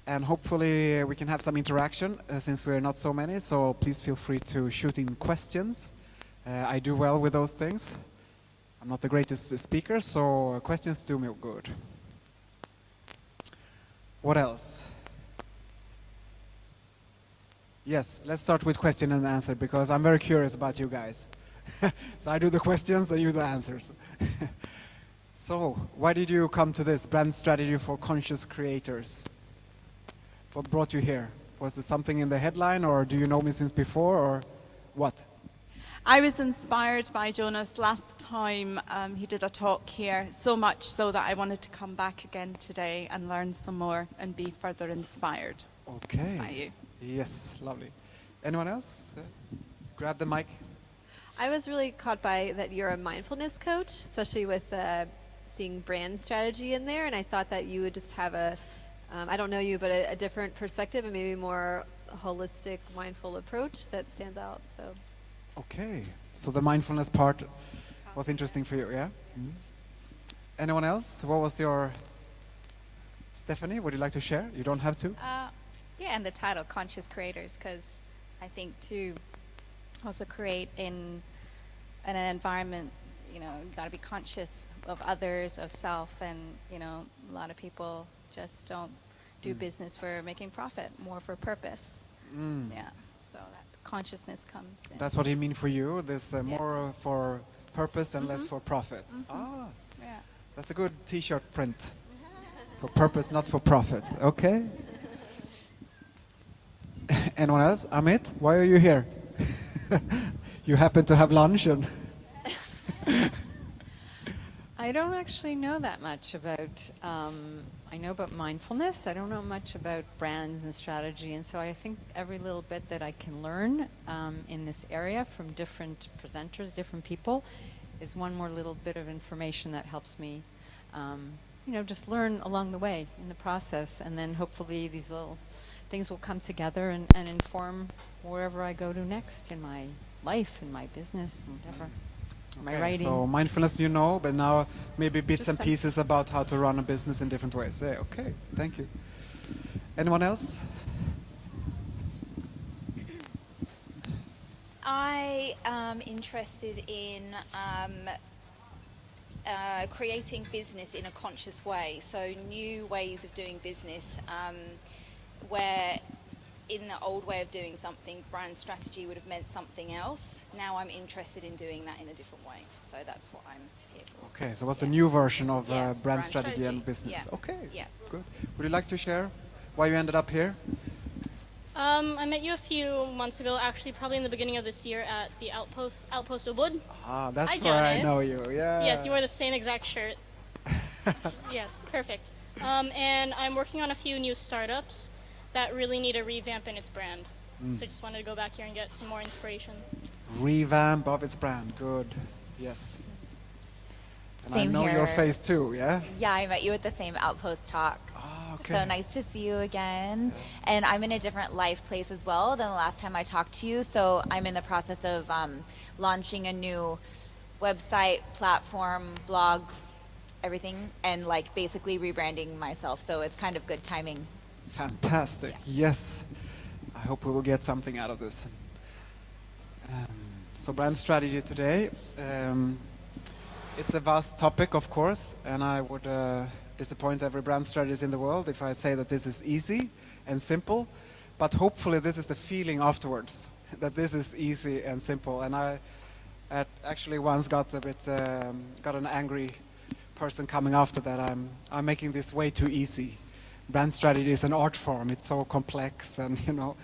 And hopefully we can have some interaction since we're not so many, so please feel free to shoot in questions. I do well with those things. I'm not the greatest speaker, so questions do me good. What else? Yes, let's start with question and answer because I'm very curious about you guys. So I do the questions and you the answers. So, why did you come to this brand strategy for conscious creators? What brought you here? Was there something in the headline, or do you know me since before, or what? I was inspired by Jonas last time he did a talk here, so much so that I wanted to come back again today and learn some more and be further inspired by you. Yes, lovely. Anyone else? Grab the mic. I was really caught by that you're a mindfulness coach, especially with seeing brand strategy in there, and I thought that you would just have a I don't know you, but a different perspective and maybe more holistic, mindful approach that stands out. So. Okay, so the mindfulness part was interesting for you, yeah? Mm-hmm. Anyone else? What was your... Stephanie, would you like to share? You don't have to. Yeah, and the title, Conscious Creators, because I think to also create in an environment, you know, you got to be conscious of others, of self, and, you know, a lot of people just don't do business for making profit, more for purpose. Yeah, so that consciousness comes in. That's what you mean for you? This more for purpose and less for profit. Ah, yeah. That's a good t-shirt print. For purpose, not for profit. Okay. Anyone else? Amit, why are you here? You happen to have lunch and... I don't actually know that much about, I know about mindfulness. I don't know much about brands and strategy. And so I think every little bit that I can learn in this area from different presenters, different people, is one more little bit of information that helps me, you know, just learn along the way in the process. And then hopefully these little things will come together and inform wherever I go to next in my life, in my business, and whatever. My writing. So mindfulness you know, but now maybe bits and pieces about how to run a business in different ways. Yeah, okay, thank you. Anyone else? I am interested in creating business in a conscious way, so new ways of doing business where in the old way of doing something, brand strategy would have meant something else. Now I'm interested in doing that in a different way. So that's what I'm here for. Okay, so what's a new version of brand strategy and business? Yeah. Okay, yeah. Good. Would you like to share why you ended up here? I met you a few months ago, actually probably in the beginning of this year at the Outpost Ubud. Ah, that's Hi, where I Jonas. know you, yeah. Yes, you wear the same exact shirt. Yes, perfect. And I'm working on a few new startups that really need a revamp in its brand. So I just wanted to go back here and get some more inspiration. Revamp of its brand, good, yes. And Same I know here. your face too, yeah? Yeah, I met you at the same Outpost talk. Ah, okay. So nice to see you again. And I'm in a different life place as well than the last time I talked to you. So I'm in the process of launching a new website, platform, blog, everything, and like basically rebranding myself. So it's kind of good timing. Fantastic, yes. I hope we will get something out of this. So brand strategy today. It's a vast topic, of course, and I would disappoint every brand strategist in the world if I say that this is easy and simple, but hopefully this is the feeling afterwards, that this is easy and simple. And I actually once got a bit, got an angry person coming after that. I'm making this way too easy. Brand strategy is an art form, it's so complex and you know,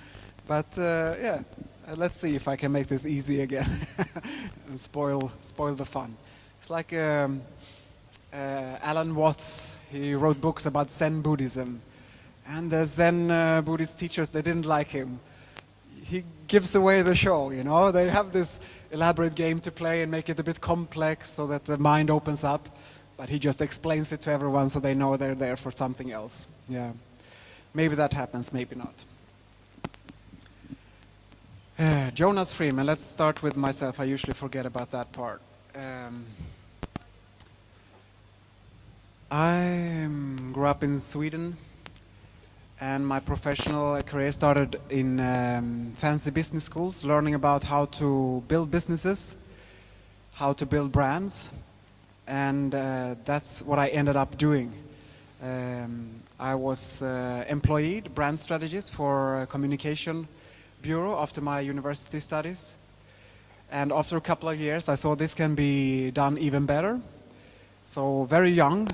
but yeah, let's see if I can make this easy again and spoil the fun. It's like Alan Watts, he wrote books about Zen Buddhism, and the Zen Buddhist teachers, they didn't like him. He gives away the show, you know, they have this elaborate game to play and make it a bit complex so that the mind opens up. But he just explains it to everyone so they know they're there for something else. Yeah, maybe that happens, maybe not. Jonas Freeman, let's start with myself. I usually forget about that part. I grew up in Sweden, And my professional career started in fancy business schools, learning about how to build businesses, how to build brands, and that's what I ended up doing. I was employed brand strategist for a communication bureau after my university studies. And after a couple of years, I saw this can be done even better. So very young,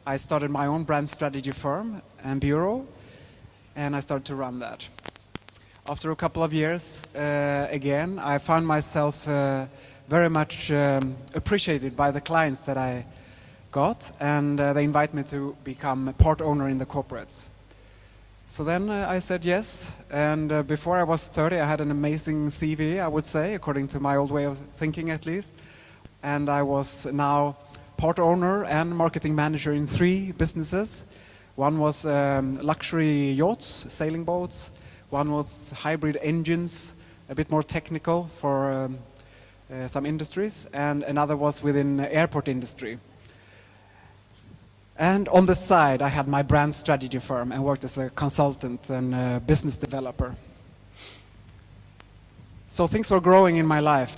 I started my own brand strategy firm and bureau, and I started to run that. After a couple of years, again, I found myself very much appreciated by the clients that I got, and they invited me to become a part owner in the corporates. So then I said yes, and before I was 30, I had an amazing CV, I would say, according to my old way of thinking at least. And I was now part owner and marketing manager in 3 businesses. One was luxury yachts, sailing boats. One was hybrid engines, a bit more technical for some industries. And another was within the airport industry. And on the side, I had my brand strategy firm and worked as a consultant and business developer. So things were growing in my life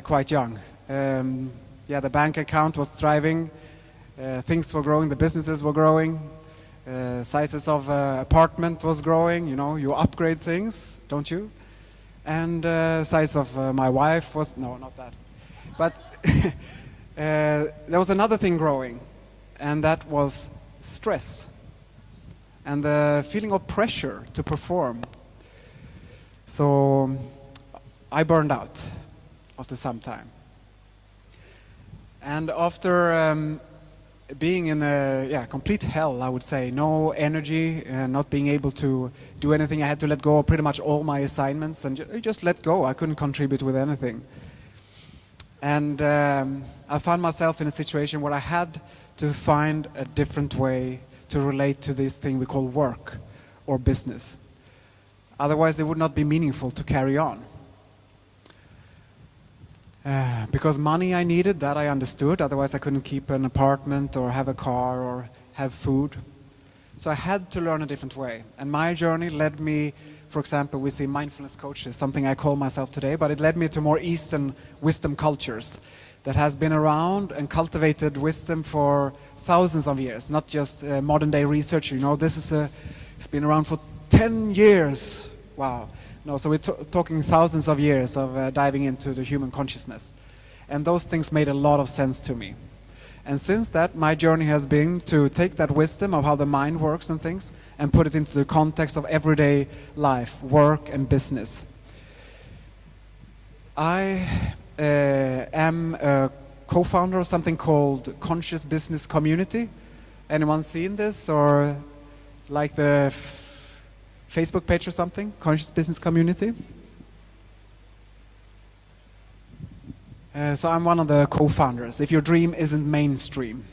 quite young. Yeah, the bank account was thriving. Things were growing, the businesses were growing. Sizes of apartment was growing. You know, you upgrade things, don't you? And size of my wife was, no, not that. But there was another thing growing. And that was stress and the feeling of pressure to perform. So I burned out after some time. And after being in a complete hell, I would say, no energy, not being able to do anything, I had to let go of pretty much all my assignments and just let go. I couldn't contribute with anything. And I found myself in a situation where I had to find a different way to relate to this thing we call work or business. Otherwise, it would not be meaningful to carry on. Because money I needed, that I understood. Otherwise, I couldn't keep an apartment or have a car or have food. So I had to learn a different way. And my journey led me, for example, we see Mindfulnesscoach is something I call myself today, but it led me to more Eastern wisdom cultures that has been around and cultivated wisdom for thousands of years, not just modern day research. You know, this is it's been around for 10 years. Wow. No, so we're talking thousands of years of diving into the human consciousness. And those things made a lot of sense to me. And since that, my journey has been to take that wisdom of how the mind works and things and put it into the context of everyday life, work and business. I am a co-founder of something called Conscious Business Community. Anyone seen this or like the Facebook page or something? Conscious Business Community? So I'm one of the co-founders. If your dream isn't mainstream.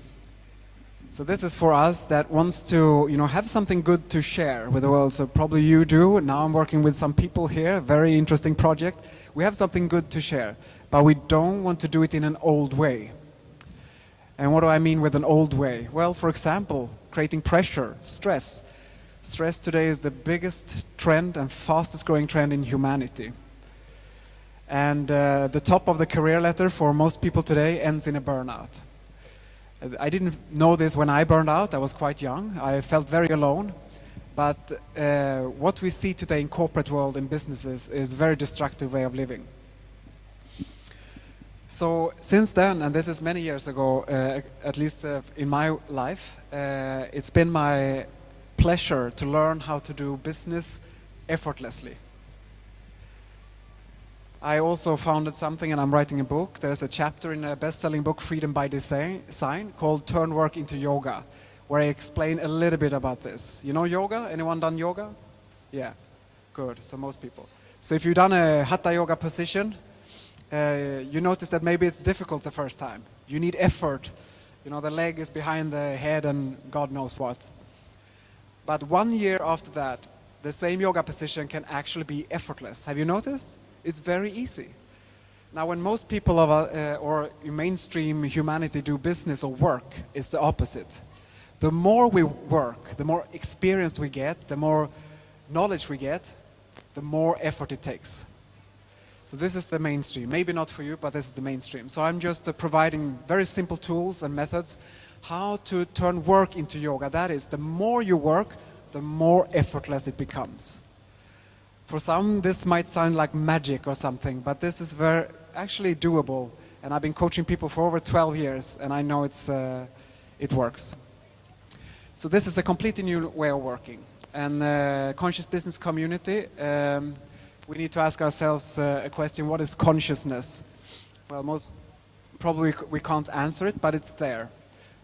So this is for us that wants to, you know, have something good to share with the world. So probably you do. Now I'm working with some people here. Very interesting project. We have something good to share, but we don't want to do it in an old way. And what do I mean with an old way? Well, for example, creating pressure, stress. Stress today is the biggest trend and fastest growing trend in humanity. And the top of the career ladder for most people today ends in a burnout. I didn't know this when I burned out. I was quite young. I felt very alone. But what we see today in corporate world and businesses is a very destructive way of living. So since then, and this is many years ago, at least in my life, it's been my pleasure to learn how to do business effortlessly. I also founded something, and I'm writing a book. There's a chapter in a best-selling book, Freedom by Design, called Turn Work into Yoga, where I explain a little bit about this. You know yoga? Anyone done yoga? Yeah, good, so most people. So if you've done a Hatha yoga position, you notice that maybe it's difficult the first time. You need effort. You know, the leg is behind the head and God knows what. But 1 year after that, the same yoga position can actually be effortless. Have you noticed? It's very easy. Now, when most people or mainstream humanity do business or work, it's the opposite. The more we work, the more experience we get, the more knowledge we get, the more effort it takes. So this is the mainstream. Maybe not for you, but this is the mainstream. So I'm just providing very simple tools and methods how to turn work into yoga. That is, the more you work, the more effortless it becomes. For some, this might sound like magic or something, but this is very actually doable. And I've been coaching people for over 12 years, and I know it works. So this is a completely new way of working. And conscious business community, we need to ask ourselves a question: what is consciousness? Well, most probably we can't answer it, but it's there.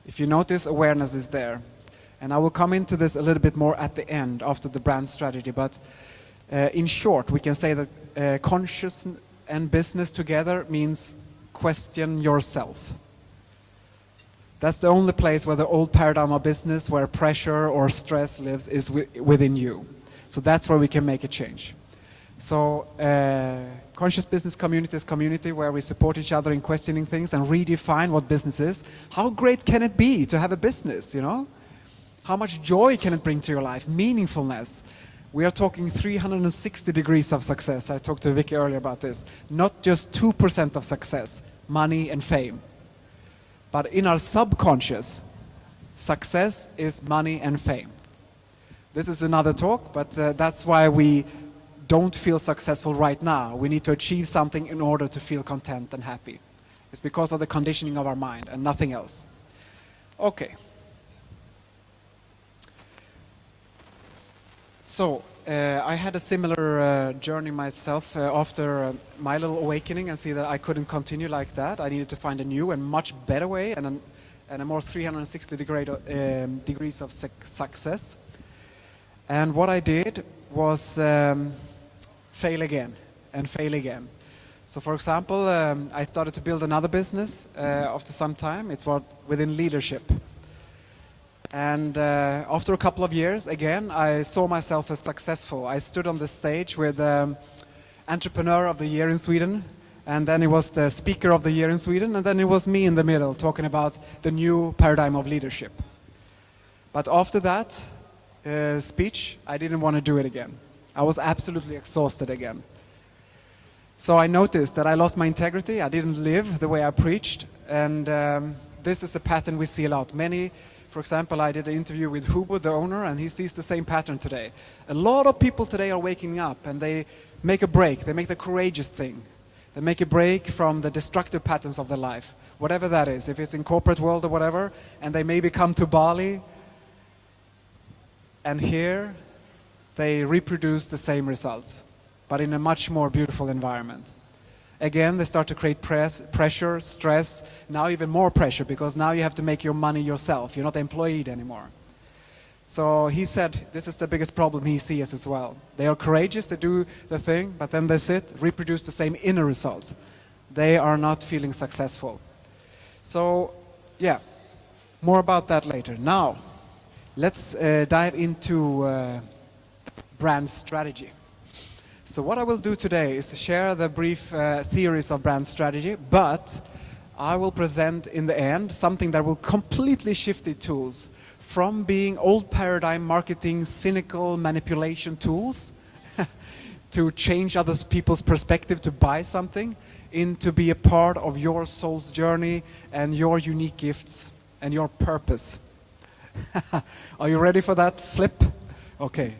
If you notice, awareness is there. And I will come into this a little bit more at the end, after the brand strategy. But in short, we can say that conscious and business together means question yourself. That's the only place where the old paradigm of business, where pressure or stress lives, is within you. So that's where we can make a change. So conscious business community is community where we support each other in questioning things and redefine what business is. How great can it be to have a business, you know? How much joy can it bring to your life? Meaningfulness. We are talking 360 degrees of success. I talked to Vicky earlier about this. Not just 2% of success, money and fame. But in our subconscious, success is money and fame. This is another talk, but that's why we don't feel successful right now. We need to achieve something in order to feel content and happy. It's because of the conditioning of our mind and nothing else. Okay. So, I had a similar journey myself after my little awakening, and see that I couldn't continue like that. I needed to find a new and much better way, and a more 360 degrees of success. And what I did was fail again and fail again. So for example, I started to build another business after some time. It's within leadership. And after a couple of years, again, I saw myself as successful. I stood on the stage with Entrepreneur of the Year in Sweden, and then it was the Speaker of the Year in Sweden, and then it was me in the middle talking about the new paradigm of leadership. But after that speech, I didn't want to do it again. I was absolutely exhausted again. So I noticed that I lost my integrity. I didn't live the way I preached, and this is a pattern we see a lot. For example, I did an interview with Hugo, the owner, and he sees the same pattern today. A lot of people today are waking up and they make a break. They make the courageous thing. They make a break from the destructive patterns of their life, whatever that is, if it's in corporate world or whatever, and they maybe come to Bali, and here they reproduce the same results, but in a much more beautiful environment. Again, they start to create pressure, stress, now even more pressure, because now you have to make your money yourself. You're not employed anymore. So he said this is the biggest problem he sees as well. They are courageous, they do the thing, but then they sit, reproduce the same inner results. They are not feeling successful. So, yeah, more about that later. Now, let's dive into brand strategy. So what I will do today is share the brief theories of brand strategy, but I will present in the end something that will completely shift the tools from being old paradigm marketing, cynical manipulation tools to change other people's perspective to buy something, into be a part of your soul's journey and your unique gifts and your purpose. Are you ready for that flip? Okay.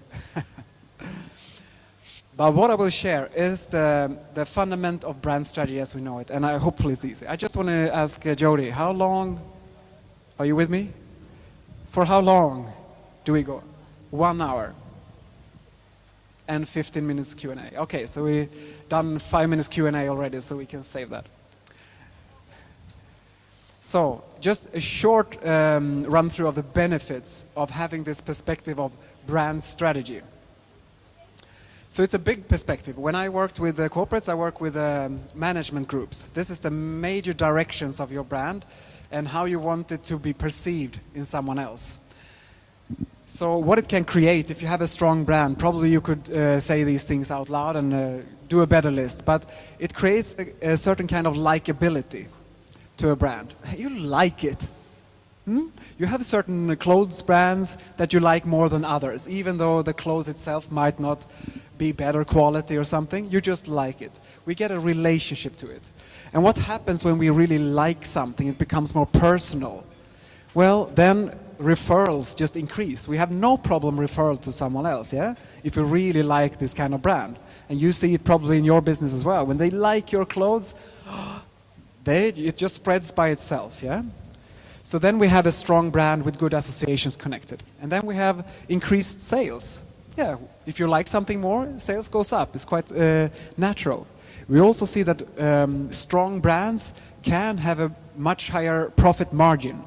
But what I will share is the fundament of brand strategy as we know it, and hopefully it's easy. I just want to ask Jody, how long, are you with me? For how long do we go? 1 hour and 15 minutes Q&A. Okay, so we've done 5 minutes Q&A already, so we can save that. So, just a short run through of the benefits of having this perspective of brand strategy. So it's a big perspective. When I worked with corporates, I work with management groups. This is the major directions of your brand and how you want it to be perceived in someone else. So what it can create, if you have a strong brand, probably you could say these things out loud and do a better list, but it creates a certain kind of likability to a brand. You like it. You have certain clothes brands that you like more than others, even though the clothes itself might not be better quality or something, you just like it. We get a relationship to it. And what happens when we really like something, it becomes more personal. Well, then referrals just increase. We have no problem referral to someone else, yeah? If you really like this kind of brand. And you see it probably in your business as well. When they like your clothes, it just spreads by itself, yeah? So then we have a strong brand with good associations connected. And then we have increased sales. Yeah, if you like something more, sales goes up. It's quite natural. We also see that strong brands can have a much higher profit margin.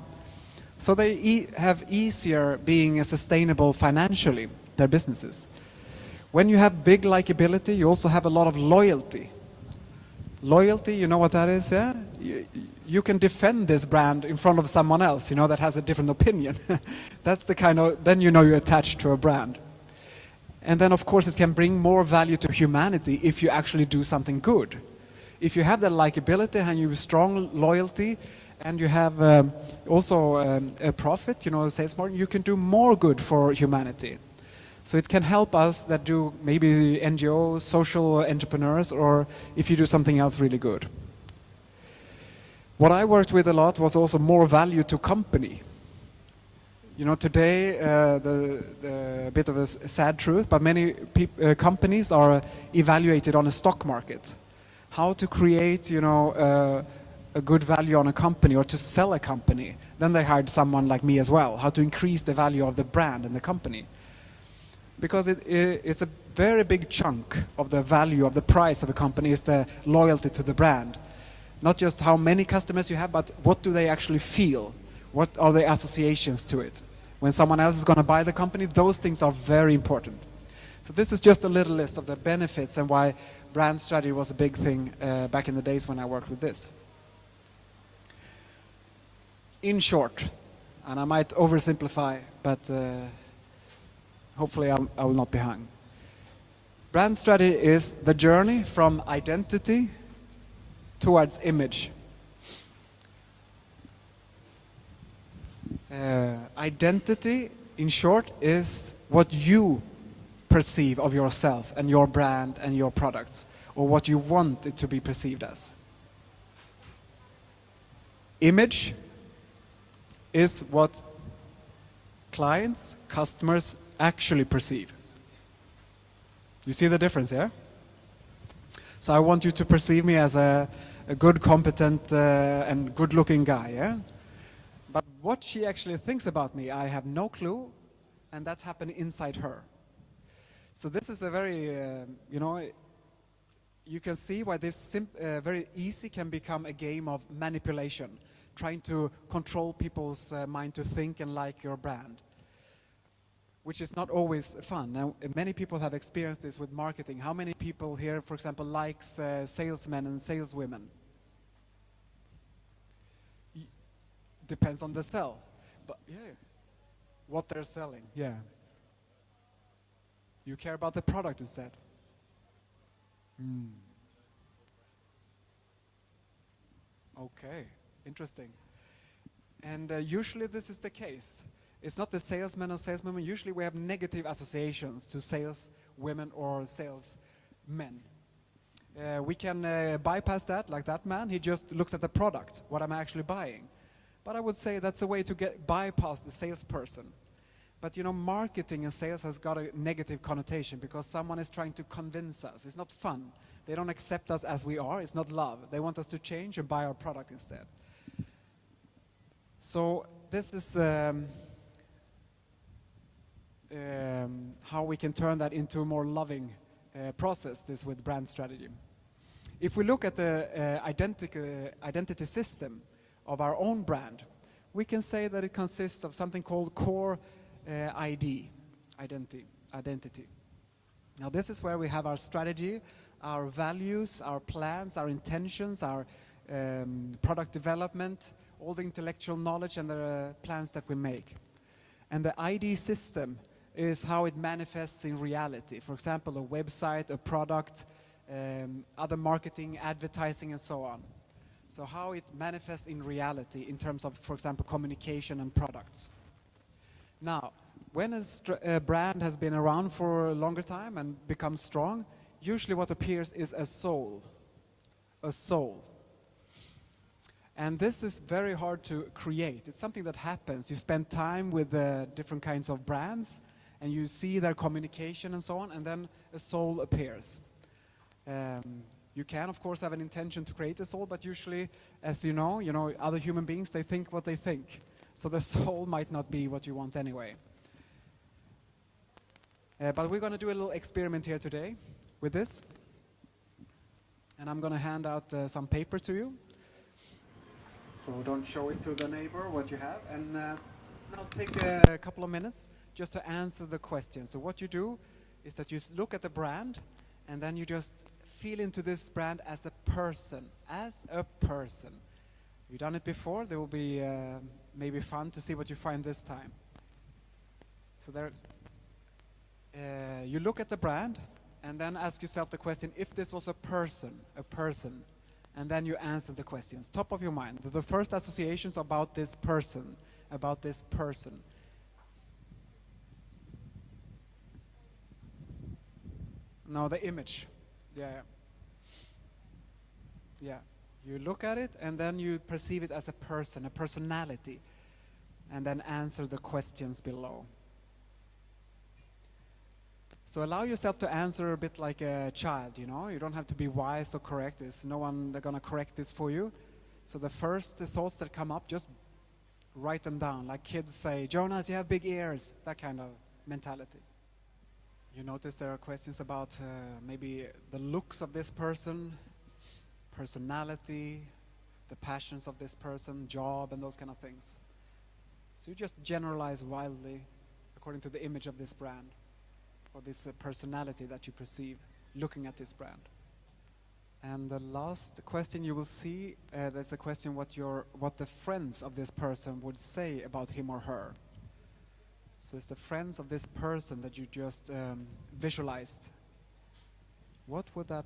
So they have easier being sustainable financially, their businesses. When you have big likability, you also have a lot of loyalty. Loyalty, you know what that is, yeah? You can defend this brand in front of someone else, you know, that has a different opinion. That's the kind of, then you know you're attached to a brand. And then, of course, it can bring more value to humanity if you actually do something good. If you have that likability and you have strong loyalty and you have also a profit, you know, sales margin, you can do more good for humanity. So it can help us that do maybe NGOs, social entrepreneurs, or if you do something else really good. What I worked with a lot was also more value to company. You know, today, the bit of a sad truth, but many companies are evaluated on a stock market. How to create, you know, a good value on a company or to sell a company. Then they hired someone like me as well. How to increase the value of the brand and the company. Because it's a very big chunk of the value of the price of a company is the loyalty to the brand. Not just how many customers you have, but what do they actually feel? What are the associations to it? When someone else is going to buy the company, those things are very important. So this is just a little list of the benefits and why brand strategy was a big thing back in the days when I worked with this. In short, and I might oversimplify, but hopefully I will not be hung. Brand strategy is the journey from identity towards image. Identity, in short, is what you perceive of yourself and your brand and your products, or what you want it to be perceived as. Image is what clients, customers actually perceive. You see the difference here? So I want you to perceive me as a good, competent, and good-looking guy, yeah? But what she actually thinks about me, I have no clue, and that's happening inside her. So this is a very, you know, you can see why this very easy can become a game of manipulation, trying to control people's mind to think and like your brand, which is not always fun. Now, many people have experienced this with marketing. How many people here, for example, likes salesmen and saleswomen? Depends on the sell, but yeah, what they're selling, yeah. You care about the product instead. Okay, interesting. And usually this is the case. It's not the salesman or saleswoman. Usually we have negative associations to saleswomen or salesmen. We can bypass that, like that man. He just looks at the product, what I'm actually buying. But I would say that's a way to bypass the salesperson. But you know, marketing and sales has got a negative connotation because someone is trying to convince us. It's not fun. They don't accept us as we are. It's not love. They want us to change and buy our product instead. So this is how we can turn that into a more loving process, this with brand strategy. If we look at the identity system of our own brand, we can say that it consists of something called core identity. Now this is where we have our strategy, our values, our plans, our intentions, our product development, all the intellectual knowledge and the plans that we make. And the ID system is how it manifests in reality. For example, a website, a product, other marketing, advertising, and so on. So how it manifests in reality in terms of, for example, communication and products. Now, when a brand has been around for a longer time and becomes strong, usually what appears is a soul. A soul. And this is very hard to create. It's something that happens. You spend time with different kinds of brands, and you see their communication and so on, and then a soul appears. You can, of course, have an intention to create a soul, but usually, as you know, other human beings, they think what they think. So the soul might not be what you want anyway. But we're going to do a little experiment here today with this. And I'm going to hand out some paper to you. So don't show it to the neighbor what you have. And now take a couple of minutes just to answer the question. So what you do is that you look at the brand, and then you just feel into this brand as a person. As a person. You've done it before. There will be maybe fun to see what you find this time. So there, you look at the brand, and then ask yourself the question, if this was a person, and then you answer the questions, top of your mind. The first associations about this person. No, the image. Yeah. You look at it, and then you perceive it as a person, a personality, and then answer the questions below. So allow yourself to answer a bit like a child, You don't have to be wise or correct. There's no one that's going to correct this for you. So the first thoughts that come up, just write them down. Like kids say, Jonas, you have big ears. That kind of mentality. You notice there are questions about maybe the looks of this person, personality, the passions of this person, job, and those kind of things. So you just generalize wildly according to the image of this brand, or this personality that you perceive looking at this brand. And the last question you will see, that's a question what the friends of this person would say about him or her. So it's the friends of this person that you just visualized. What would that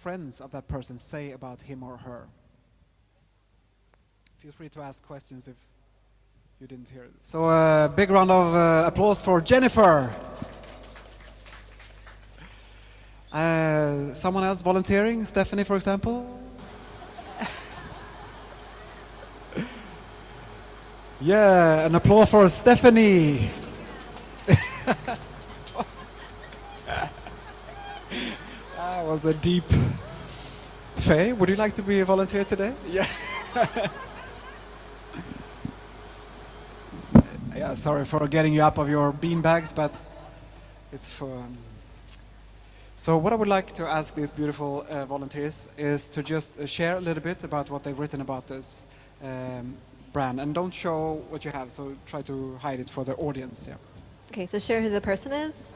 friends of that person say about him or her? Feel free to ask questions if you didn't hear it. So a big round of applause for Jennifer. Someone else volunteering? Stephanie, for example? Yeah, an applause for Stephanie. That was a deep. Faye, would you like to be a volunteer today? Yeah. Yeah, sorry for getting you up of your bean bags, but it's for. So what I would like to ask these beautiful volunteers is to just share a little bit about what they've written about this brand, and don't show what you have. So try to hide it for the audience. Yeah. Okay, so share who the person is.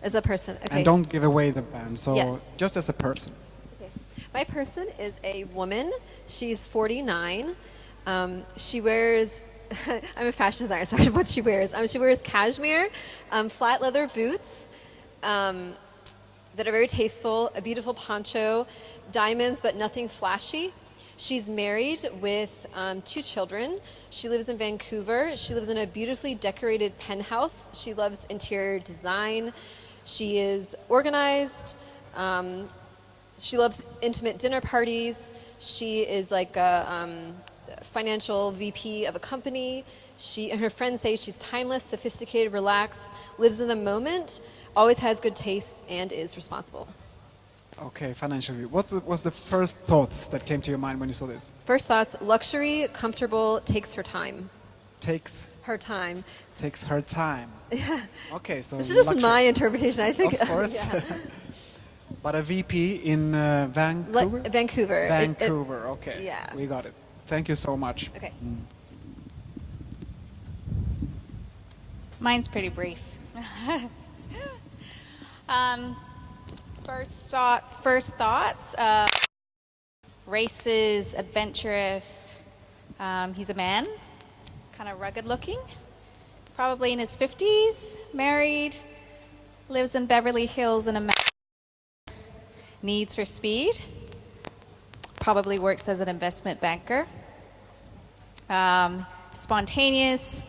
As a person. Okay. And don't give away the brand. So yes. Just as a person. Okay. My person is a woman. She's 49. She wears. I'm a fashion designer, so what she wears. She wears cashmere, flat leather boots that are very tasteful, a beautiful poncho, diamonds, but nothing flashy. She's married with 2 children. She lives in Vancouver. She lives in a beautifully decorated penthouse. She loves interior design. She is organized. She loves intimate dinner parties. She is like a financial VP of a company. She and her friends say she's timeless, sophisticated, relaxed, lives in the moment, always has good taste, and is responsible. Okay, financial view. What was the first thoughts that came to your mind when you saw this? First thoughts, luxury, comfortable, takes her time. Takes her time. Takes her time. Okay, so this is just luxury. My interpretation, I think. Of course. Yeah. But a VP in Vancouver? Vancouver. Vancouver, okay. Yeah. We got it. Thank you so much. Okay. Mine's pretty brief. First thoughts. Races, adventurous. He's a man, kind of rugged looking, probably in his 50s, married, lives in Beverly Hills in a needs for speed, probably works as an investment banker. Spontaneous,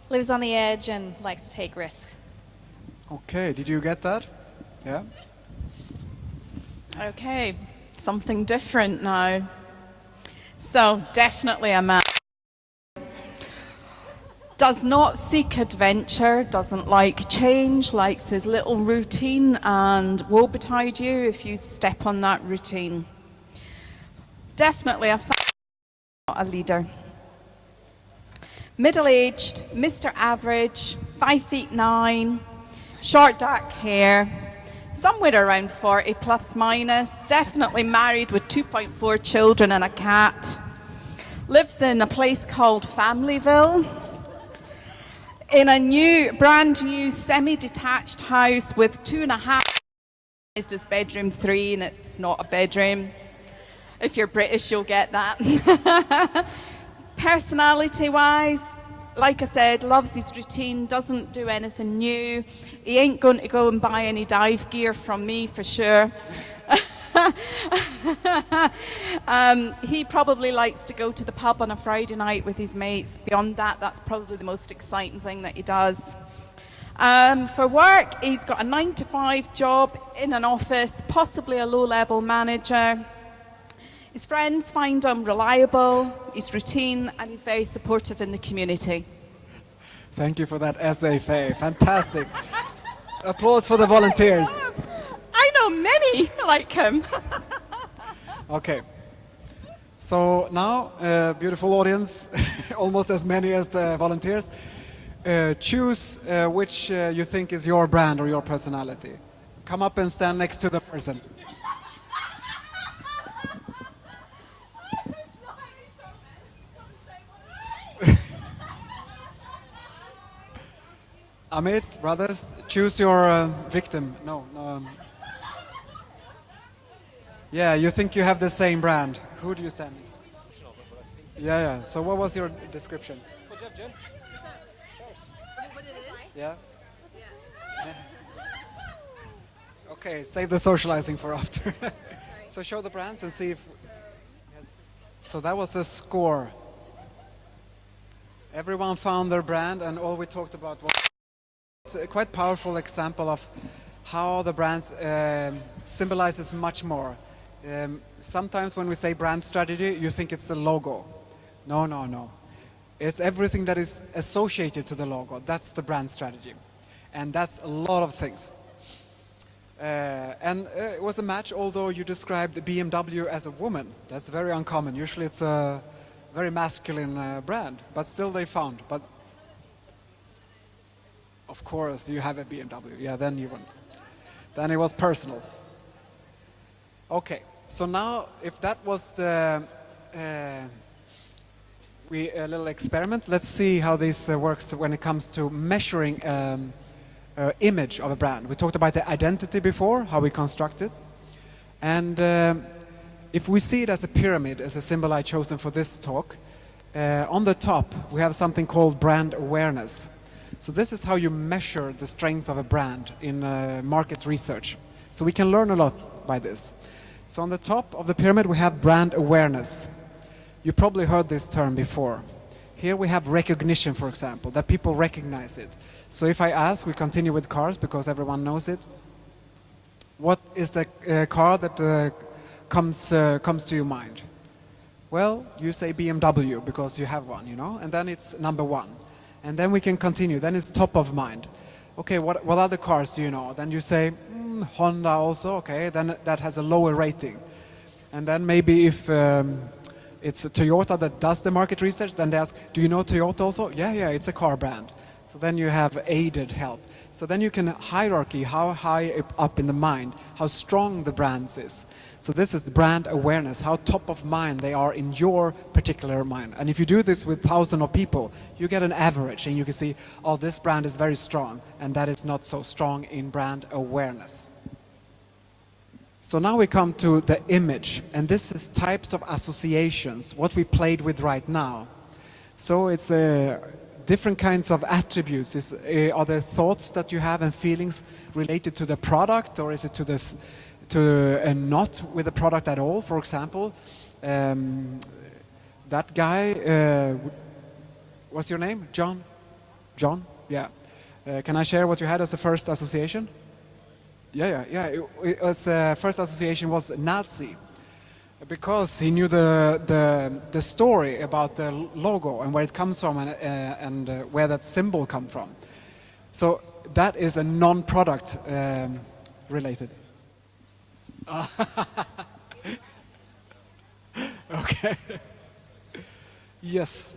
lives on the edge, and likes to take risks. Okay, did you get that? Yeah? Okay, something different now. So, definitely a man. Does not seek adventure, doesn't like change, likes his little routine, and woe betide you if you step on that routine. Definitely not a leader. Middle-aged, Mr. Average, 5'9", short dark hair, somewhere around 40 plus minus, definitely married with 2.4 children and a cat. Lives in a place called Familyville, in a brand new semi-detached house with 2.5. It's his bedroom 3 and it's not a bedroom. If you're British, you'll get that. Personality-wise, like I said, loves his routine, doesn't do anything new. He ain't going to go and buy any dive gear from me for sure. He probably likes to go to the pub on a Friday night with his mates. Beyond that, that's probably the most exciting thing that he does. For work, he's got a 9-to-5 job in an office, possibly a low-level manager. His friends find him reliable, he's routine, and he's very supportive in the community. Thank you for that essay, Faye. Fantastic. Applause for the volunteers. I know many like him. Okay. So now, beautiful audience, almost as many as the volunteers, choose which you think is your brand or your personality. Come up and stand next to the person. Amit, brothers, choose your victim. No. Yeah, you think you have the same brand. Who do you stand next to? Yeah. So what was your descriptions? Good job, Jen. Yeah? Okay, save the socializing for after. So show the brands and see if... So that was a score. Everyone found their brand and all we talked about was... It's a quite powerful example of how the brands symbolizes much more. Sometimes when we say brand strategy, you think it's the logo. No. It's everything that is associated to the logo. That's the brand strategy. And that's a lot of things. It was a match, although you described the BMW as a woman. That's very uncommon. Usually it's a very masculine brand, but still they found. But of course, you have a BMW. Yeah, then you won. Then it was personal. Okay, so now if that was the a little experiment, let's see how this works when it comes to measuring image of a brand. We talked about the identity before, how we construct it. And if we see it as a pyramid, as a symbol I chosen for this talk, on the top we have something called brand awareness. So this is how you measure the strength of a brand in market research. So we can learn a lot by this. So on the top of the pyramid we have brand awareness. You probably heard this term before. Here we have recognition, for example, that people recognize it. So if I ask, we continue with cars because everyone knows it. What is the car that comes to your mind? Well, you say BMW because you have one, you know, and then it's number one. And then we can continue. Then it's top of mind. Okay, what other cars do you know? Then you say Honda also. Okay, then that has a lower rating. And then maybe if it's a Toyota that does the market research, then they ask, do you know Toyota also? Yeah, it's a car brand. So then you have aided help. So then you can hierarchy how high up in the mind, how strong the brand is. So this is the brand awareness, how top of mind they are in your particular mind. And if you do this with thousands of people, you get an average and you can see, oh, this brand is very strong and that is not so strong in brand awareness. So now we come to the image, and this is types of associations, what we played with right now. So it's different kinds of attributes. Are there thoughts that you have and feelings related to the product, or is it to not with the product at all? For example, That guy, what's your name? John? John? Yeah. Can I share what you had as the first association? Yeah. It was first association was Nazi, because he knew the story about the logo and where it comes from and where that symbol comes from. So that is a non-product related. Okay. Yes.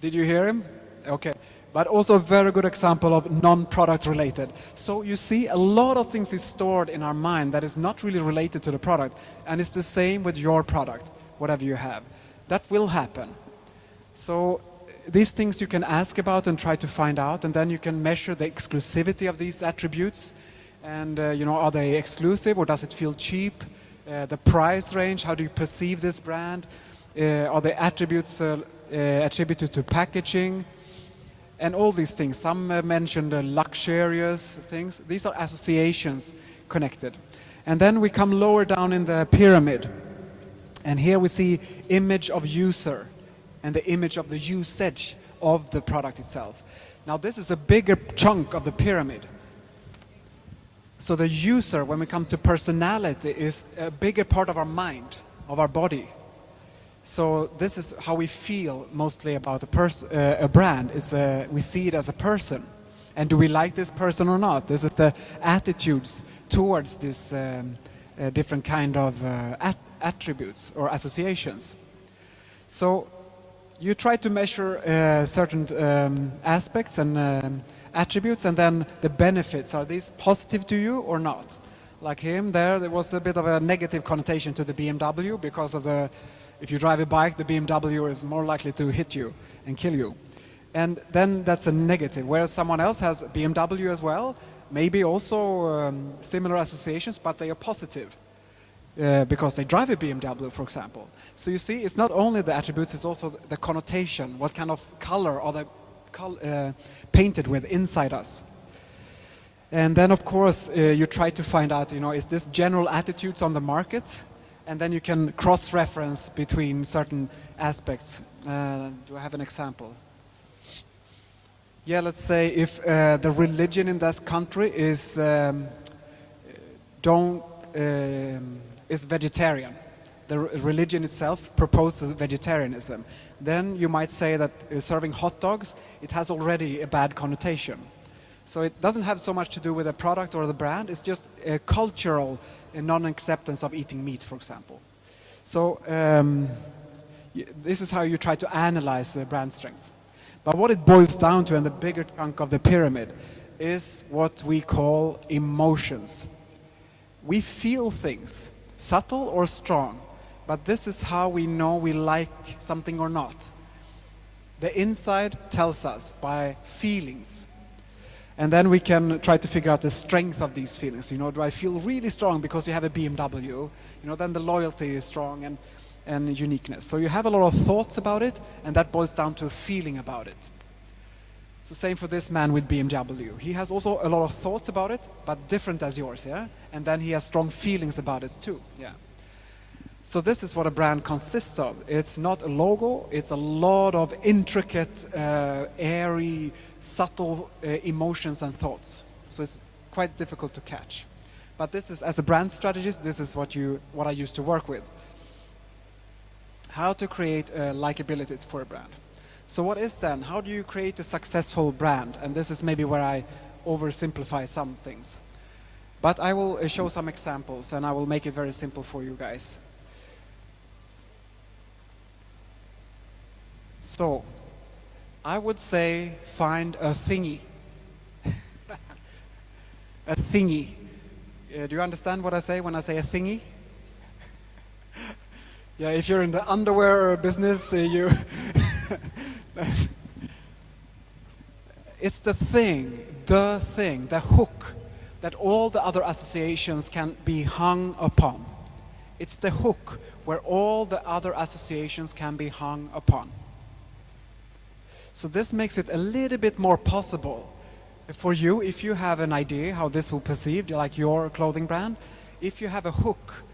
Did you hear him? Okay. But also a very good example of non-product related. So you see, a lot of things is stored in our mind that is not really related to the product, and it's the same with your product, whatever you have. That will happen. So these things you can ask about and try to find out, and then you can measure the exclusivity of these attributes. And are they exclusive, or does it feel cheap? The price range, how do you perceive this brand? Are the attributes attributed to packaging? And all these things. Some mentioned luxurious things. These are associations connected. And then we come lower down in the pyramid. And here we see image of user and the image of the usage of the product itself. Now this is a bigger chunk of the pyramid. So the user, when we come to personality, is a bigger part of our mind, of our body. So this is how we feel mostly about a brand. We see it as a person. And do we like this person or not? This is the attitudes towards this different kind of attributes or associations. So you try to measure certain aspects and attributes, and then the benefits. Are these positive to you or not? Like him there was a bit of a negative connotation to the BMW because of if you drive a bike, the BMW is more likely to hit you and kill you. And then that's a negative. Whereas someone else has BMW as well, maybe also similar associations, but they are positive because they drive a BMW, for example. So you see, it's not only the attributes, it's also the connotation. What kind of color are they painted with inside us? And then, of course, you try to find out, is this general attitudes on the market? And then you can cross-reference between certain aspects. Do I have an example? Yeah, let's say if the religion in that country is vegetarian. The religion itself proposes vegetarianism. Then you might say that serving hot dogs, it has already a bad connotation. So it doesn't have so much to do with the product or the brand. It's just a cultural non-acceptance of eating meat, for example. So this is how you try to analyze brand strengths. But what it boils down to, and the bigger chunk of the pyramid, is what we call emotions. We feel things, subtle or strong, but this is how we know we like something or not. The inside tells us by feelings. And then we can try to figure out the strength of these feelings. Do I feel really strong because you have a BMW? Then the loyalty is strong and uniqueness. So you have a lot of thoughts about it, and that boils down to a feeling about it. So same for this man with BMW. He has also a lot of thoughts about it, but different as yours, yeah? And then he has strong feelings about it too, yeah. So this is what a brand consists of. It's not a logo, it's a lot of intricate, airy, subtle emotions and thoughts. So it's quite difficult to catch. But this is, as a brand strategist, this is what I used to work with. How to create likability for a brand. So what is then? How do you create a successful brand? And this is maybe where I oversimplify some things. But I will show some examples, and I will make it very simple for you guys. So, I would say find a thingy. A thingy. Do you understand what I say when I say a thingy? Yeah, if you're in the underwear business, it's the thing, the hook that all the other associations can be hung upon. It's the hook where all the other associations can be hung upon. So this makes it a little bit more possible for you, if you have an idea how this will perceive, like your clothing brand. If you have a hook,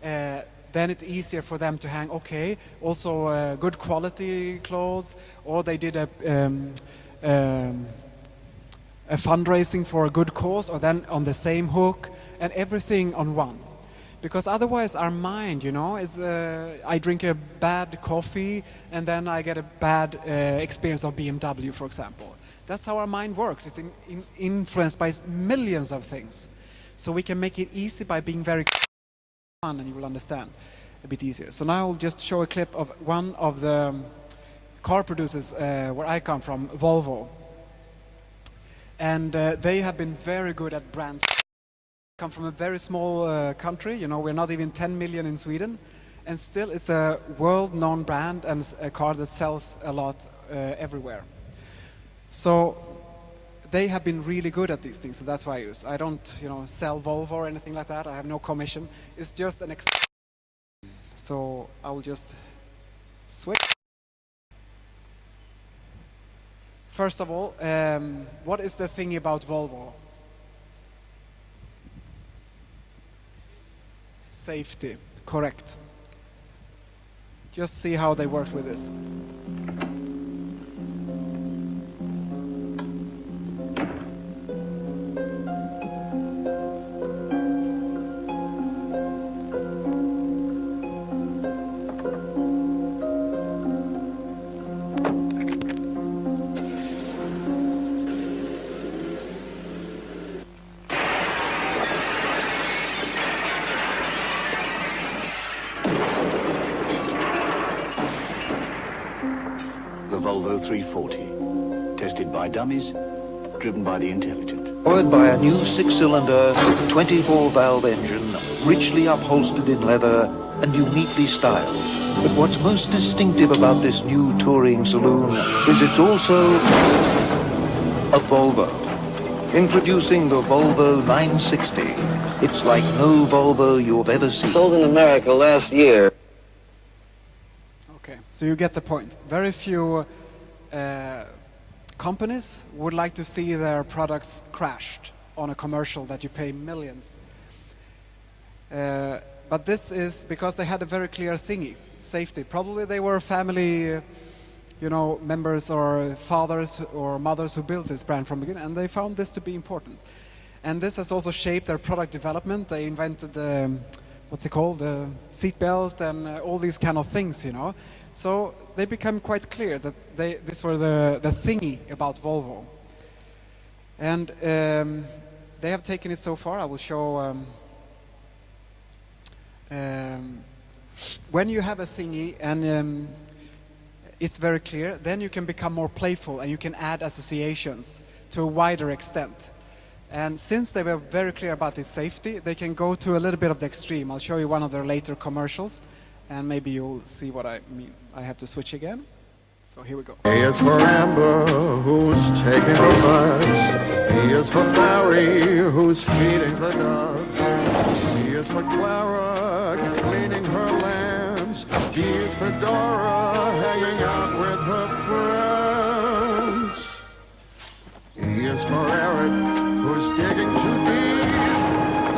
the then it's easier for them to hang, okay, also good quality clothes, or they did a fundraising for a good cause, or then on the same hook, and everything on one. Because otherwise our mind, you know, is I drink a bad coffee and then I get a bad experience of BMW, for example. That's how our mind works. It's influenced by millions of things. So we can make it easy by being very fun, and you will understand a bit easier. So now I'll just show a clip of one of the car producers where I come from, Volvo. And they have been very good at brands. Come from a very small country, you know, we're not even 10 million in Sweden, and still it's a world-known brand and a car that sells a lot everywhere. So they have been really good at these things, so that's why I use. I don't, you know, sell Volvo or anything like that. I have no commission. It's just an so I'll just switch. First of all, what is the thing about Volvo? Safety, correct. Just see how they work with this. Volvo 340, tested by dummies, driven by the intelligent. Powered by a new 6-cylinder, 24-valve engine, richly upholstered in leather and uniquely styled. But what's most distinctive about this new touring saloon is it's also a Volvo. Introducing the Volvo 960. It's like no Volvo you've ever seen. Sold in America last year. Okay, so you get the point. Very few companies would like to see their products crashed on a commercial that you pay millions. But this is because they had a very clear thingy, safety. Probably they were family, you know, members or fathers or mothers who built this brand from the beginning, and they found this to be important. And this has also shaped their product development. They invented the, what's it called, the seatbelt and all these kind of things, you know. So they become quite clear that this were the thingy about Volvo. And they have taken it so far. I will show, when you have a thingy and it's very clear, then you can become more playful and you can add associations to a wider extent. And since they were very clear about this safety, they can go to a little bit of the extreme. I'll show you one of their later commercials, and maybe you'll see what I mean. I have to switch again. So here we go. A is for Amber, who's taking the bus. B is for Larry, who's feeding the doves. C is for Clara, cleaning her lambs. D is for Dora, hanging out with her friends. E is for Eric, who's digging too deep.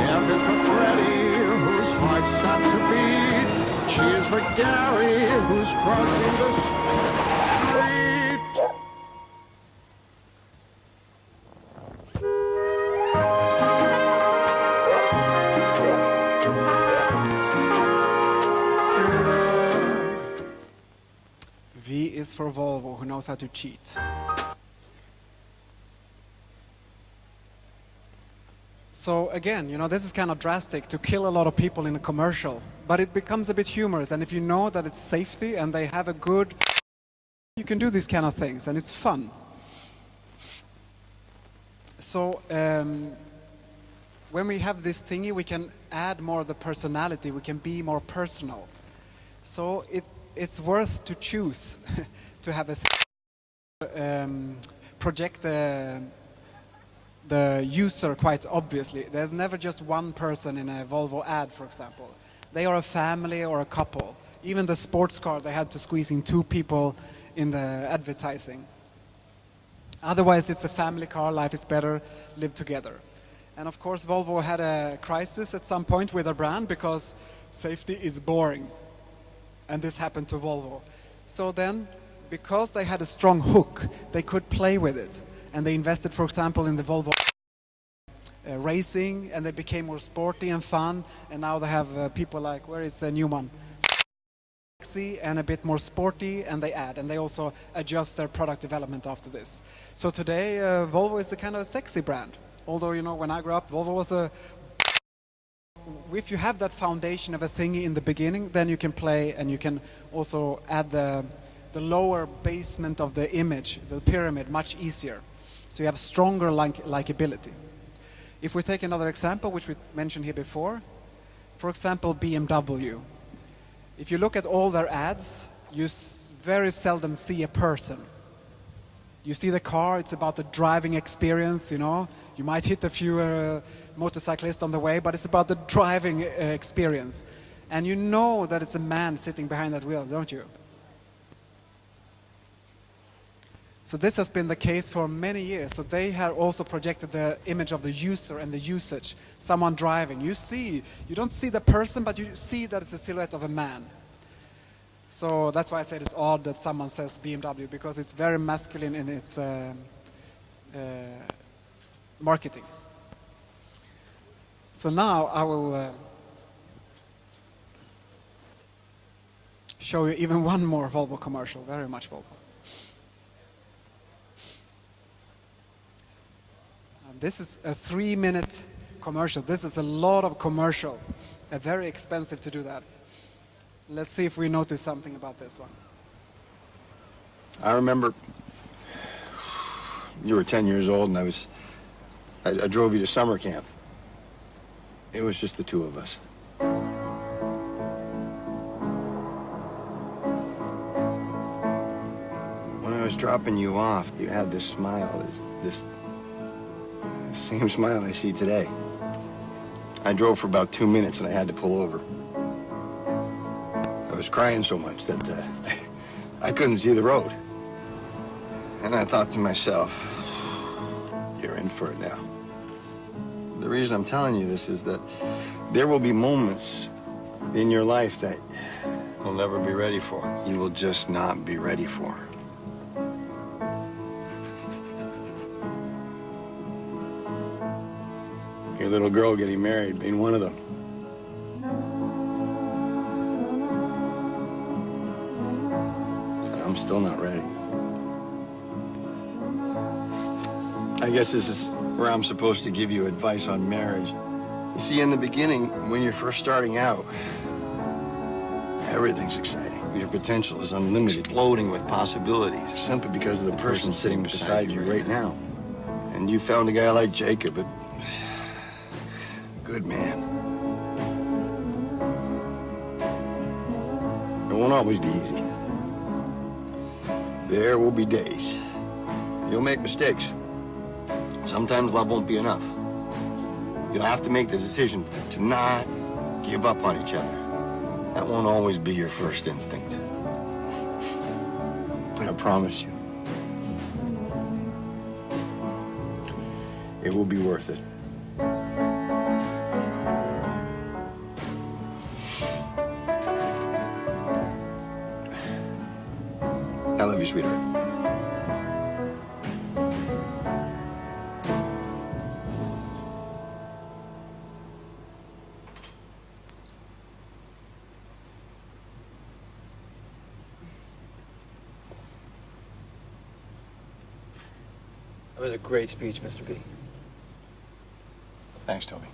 F is for Freddie, whose heart stopped to beat. G is for Gary, who's crossing the street. V is for Volvo, who knows how to cheat. So again, you know, this is kind of drastic to kill a lot of people in a commercial, but it becomes a bit humorous, and if you know that it's safety and they have a good, you can do these kind of things, and it's fun. So when we have this thingy, we can add more of the personality, we can be more personal. So it's worth to choose to have a project the user quite obviously. There's never just one person in a Volvo ad, for example. They are a family or a couple. Even the sports car, they had to squeeze in 2 people in the advertising. Otherwise, it's a family car, life is better, live together. And of course, Volvo had a crisis at some point with their brand because safety is boring. And this happened to Volvo. So then, because they had a strong hook, they could play with it. And they invested, for example, in the Volvo racing, and they became more sporty and fun. And now they have people like, where is Newman? Sexy and a bit more sporty, and they add. And they also adjust their product development after this. So today, Volvo is a kind of a sexy brand. Although, you know, when I grew up, Volvo was a... If you have that foundation of a thingy in the beginning, then you can play, and you can also add the lower basement of the image, the pyramid, much easier. So you have stronger likability. If we take another example, which we mentioned here before, for example, BMW. If you look at all their ads, you very seldom see a person. You see the car, it's about the driving experience, you know. You might hit a few motorcyclists on the way, but it's about the driving experience. And you know that it's a man sitting behind that wheel, don't you? So this has been the case for many years. So they have also projected the image of the user and the usage. Someone driving. You don't see the person, but you see that it's a silhouette of a man. So that's why I said it's odd that someone says BMW, because it's very masculine in its marketing. So now I will show you even one more Volvo commercial, very much Volvo. And this is a 3-minute commercial. This is a lot of commercial, very expensive to do that. Let's see if we notice something about this one. I remember you were 10 years old, and I drove you to summer camp. It was just the two of us. When I was dropping you off, you had this smile, this same smile I see today. I drove for about 2 minutes and I had to pull over. I was crying so much that I couldn't see the road. And I thought to myself, you're in for it now. The reason I'm telling you this is that there will be moments in your life that you'll never be ready for. You will just not be ready for. Your little girl getting married being one of them. I'm still not ready. I guess this is where I'm supposed to give you advice on marriage. You see, in the beginning, when you're first starting out, everything's exciting. Your potential is unlimited, exploding with possibilities, simply because of the person sitting beside you right now. And you found a guy like Jacob, a good man. It won't always be easy. There will be days. You'll make mistakes. Sometimes love won't be enough. You'll have to make the decision to not give up on each other. That won't always be your first instinct. But I promise you, it will be worth it. I love you, sweetheart. That was a great speech, Mr. B. Thanks, Toby.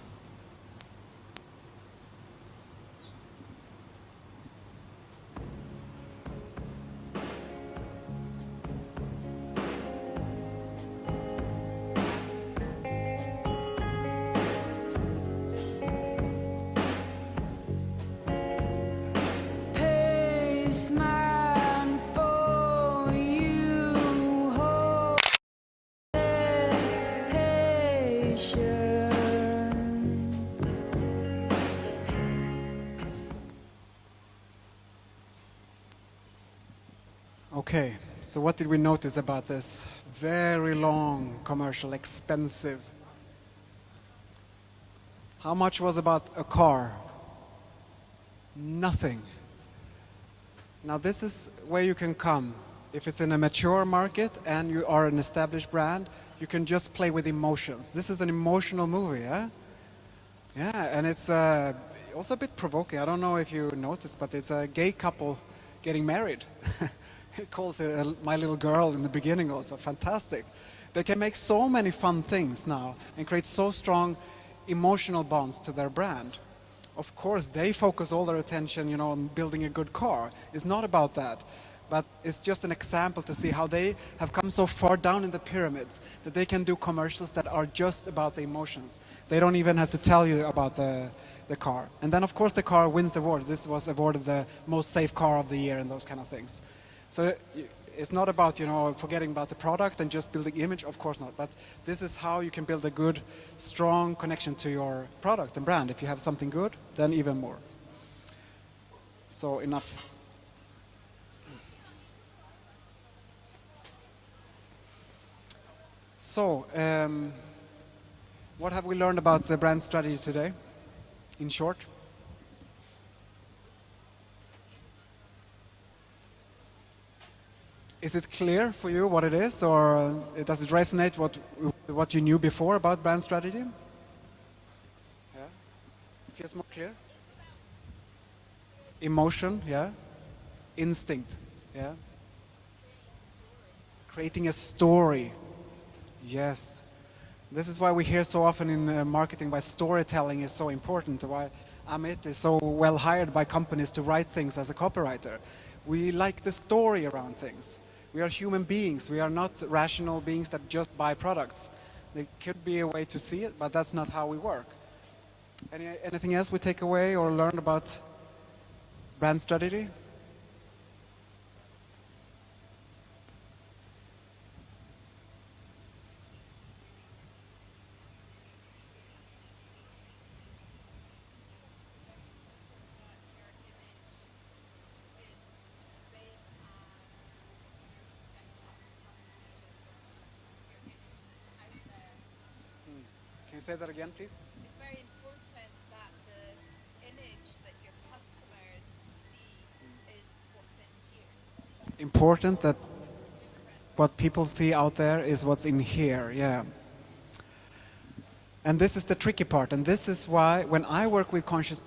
Okay, so what did we notice about this very long commercial, expensive? How much was about a car? Nothing. Now this is where you can come. If it's in a mature market and you are an established brand, you can just play with emotions. This is an emotional movie, yeah? Yeah, and it's also a bit provoking. I don't know if you noticed, but it's a gay couple getting married. It calls it My Little Girl in the beginning also. Fantastic. They can make so many fun things now and create so strong emotional bonds to their brand. Of course, they focus all their attention, you know, on building a good car. It's not about that. But it's just an example to see how they have come so far down in the pyramids that they can do commercials that are just about the emotions. They don't even have to tell you about the car. And then, of course, the car wins awards. This was awarded the most safe car of the year and those kind of things. So it's not about, you know, forgetting about the product and just building image. Of course not. But this is how you can build a good, strong connection to your product and brand. If you have something good, then even more. So enough. So, what have we learned about the brand strategy today, in short? Is it clear for you what it is, or does it resonate what you knew before about brand strategy? Yeah? Feels more clear? Emotion, yeah? Instinct, yeah? Creating a story. Yes. This is why we hear so often in marketing why storytelling is so important, why Amit is so well hired by companies to write things as a copywriter. We like the story around things. We are human beings. We are not rational beings that just buy products. There could be a way to see it, but that's not how we work. Anything else we take away or learn about brand strategy? Can you say that again, please? It's very important that the image that your customers see is what's in here. Important that what people see out there is what's in here, yeah. And this is the tricky part, and this is why when I work with conscious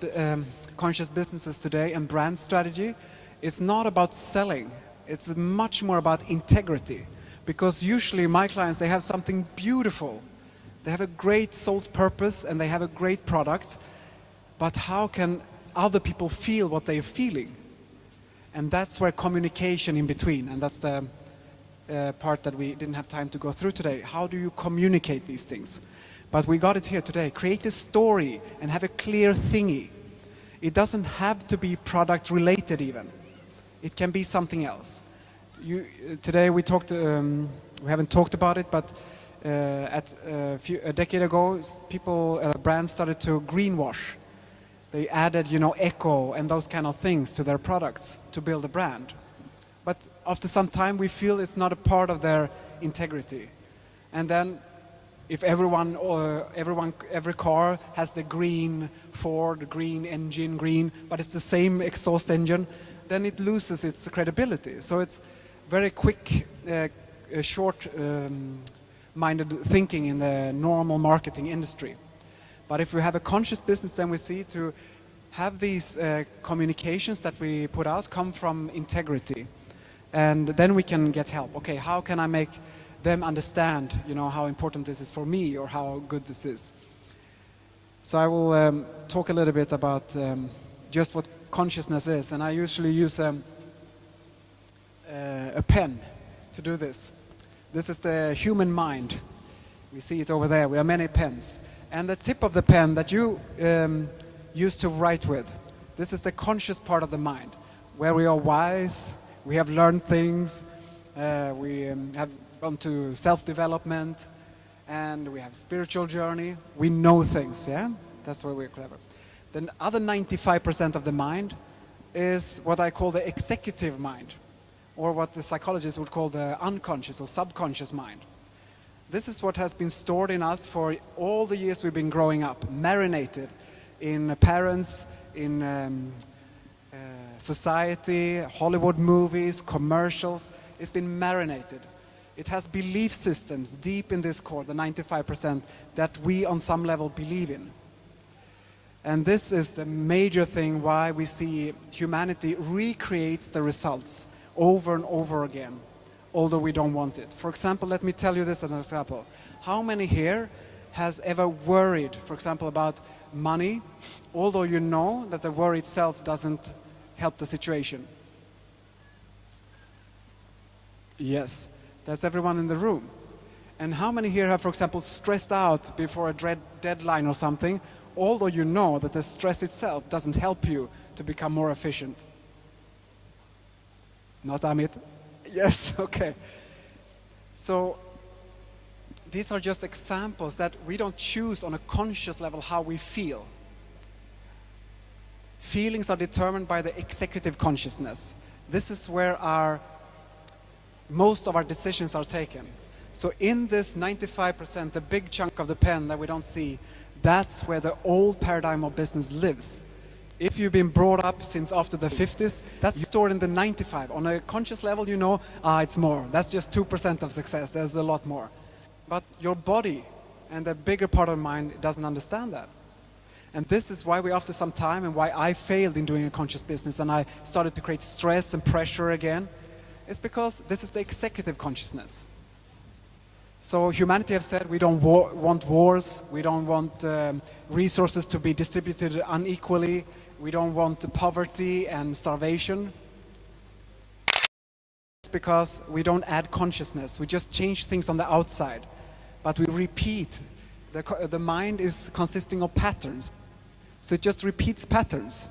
businesses today and brand strategy, it's not about selling. It's much more about integrity. Because usually my clients, they have something beautiful. They have a great soul's purpose and they have a great product, but how can other people feel what they're feeling? And that's where communication in between, and that's the part that we didn't have time to go through today. How do you communicate these things? But we got it here today. Create a story and have a clear thingy. It doesn't have to be product related even. It can be something else. Today we talked, we haven't talked about it, but a decade ago, brands started to greenwash. They added, you know, eco and those kind of things to their products to build a brand. But after some time, we feel it's not a part of their integrity. And then, if every car has the green Ford, green engine, green, but it's the same exhaust engine, then it loses its credibility. So it's very quick, short. Minded thinking in the normal marketing industry. But if we have a conscious business, then we see to have these communications that we put out come from integrity. And then we can get help. Okay, how can I make them understand, you know, how important this is for me or how good this is? So I will talk a little bit about just what consciousness is. And I usually use a pen to do this. This is the human mind. We see it over there. We have many pens. And the tip of the pen that you use to write with, this is the conscious part of the mind, where we are wise, we have learned things, we have gone to self-development, and we have spiritual journey. We know things, yeah? That's where we're clever. The other 95% of the mind is what I call the executive mind, or what the psychologists would call the unconscious or subconscious mind. This is what has been stored in us for all the years we've been growing up, marinated in parents, in society, Hollywood movies, commercials. It's been marinated. It has belief systems deep in this core, the 95%, that we on some level believe in. And this is the major thing why we see humanity recreates the results over and over again, although we don't want it. For example, let me tell you this as an example. How many here has ever worried, for example, about money, although you know that the worry itself doesn't help the situation? Yes, that's everyone in the room. And how many here have, for example, stressed out before a deadline or something, although you know that the stress itself doesn't help you to become more efficient? Not Amit? Yes, okay. So these are just examples that we don't choose on a conscious level how we feel. Feelings are determined by the executive consciousness. This is where most of our decisions are taken. So in this 95%, the big chunk of the pen that we don't see, that's where the old paradigm of business lives. If you've been brought up since after the 50s, that's stored in the 95. On a conscious level, you know, it's more. That's just 2% of success. There's a lot more. But your body and the bigger part of mind doesn't understand that. And this is why we, after some time, and why I failed in doing a conscious business and I started to create stress and pressure again, it's because this is the executive consciousness. So humanity have said we don't want wars, we don't want resources to be distributed unequally, we don't want poverty and starvation. It's because we don't add consciousness, we just change things on the outside. But we repeat. The mind is consisting of patterns. So it just repeats patterns.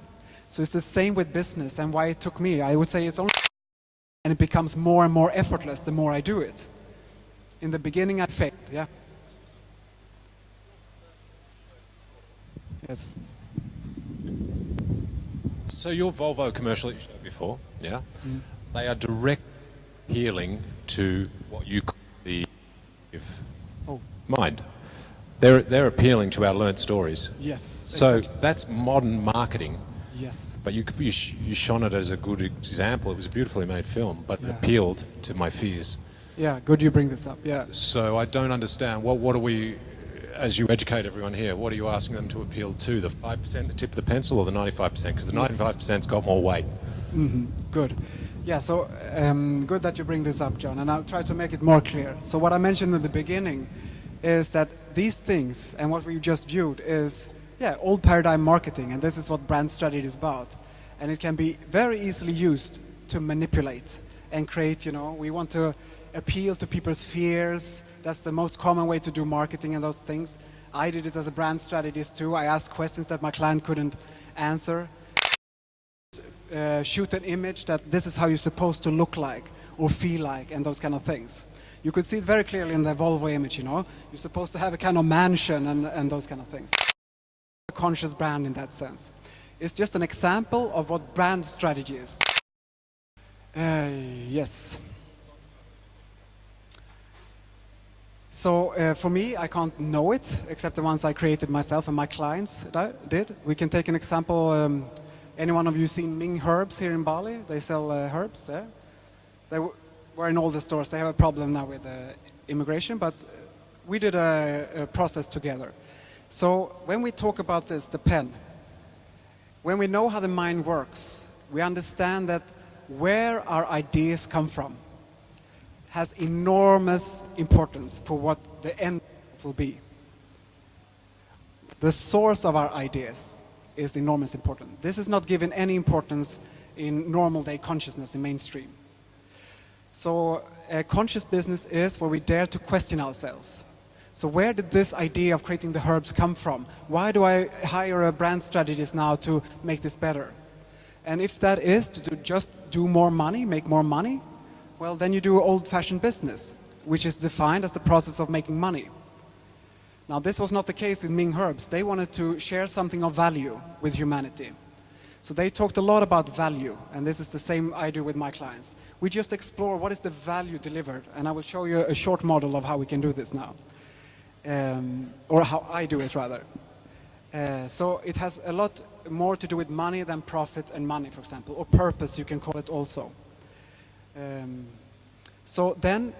So it's the same with business, and why it took me, I would say it's only, and it becomes more and more effortless the more I do it. In the beginning I failed, yeah. Yes. So your Volvo commercial that you showed before, yeah? Mm. They are direct appealing to what you call the mind. They're appealing to our learnt stories. Yes. So exactly. That's modern marketing. Yes. But you shone it as a good example. It was a beautifully made film, but it appealed to my fears. Yeah, good you bring this up, yeah. So I don't understand, what are we, as you educate everyone here, what are you asking them to appeal to? The 5%, the tip of the pencil, or the 95%? Because the 95%'s got more weight. Mm-hmm. Good. Yeah, so good that you bring this up, John, and I'll try to make it more clear. So what I mentioned in the beginning is that these things, and what we just viewed is, old paradigm marketing, and this is what brand strategy is about. And it can be very easily used to manipulate and create, we want to appeal to people's fears. That's the most common way to do marketing and those things. I did it as a brand strategist too. I asked questions that my client couldn't answer. Shoot an image that this is how you're supposed to look like or feel like, and those kind of things. You could see it very clearly in the Volvo image, You're supposed to have a kind of mansion and those kind of things. A conscious brand in that sense. It's just an example of what brand strategy is. Yes. So for me, I can't know it, except the ones I created myself and my clients did. We can take an example. Any one of you seen Ming Herbs here in Bali? They sell herbs there. They were in all the stores. They have a problem now with immigration, but we did a process together. So when we talk about this, the pen, when we know how the mind works, we understand that where our ideas come from has enormous importance for what the end will be. The source of our ideas is enormous important. This is not given any importance in normal day consciousness in mainstream. So a conscious business is where we dare to question ourselves. So where did this idea of creating the herbs come from? Why do I hire a brand strategist now to make this better? And if that is to just do more money, make more money, well, then you do old-fashioned business, which is defined as the process of making money. Now, this was not the case in Ming Herbs. They wanted to share something of value with humanity. So they talked a lot about value, and this is the same I do with my clients. We just explore what is the value delivered, and I will show you a short model of how we can do this now, or how I do it rather. So it has a lot more to do with money than profit and money, for example, or purpose, you can call it also. So then,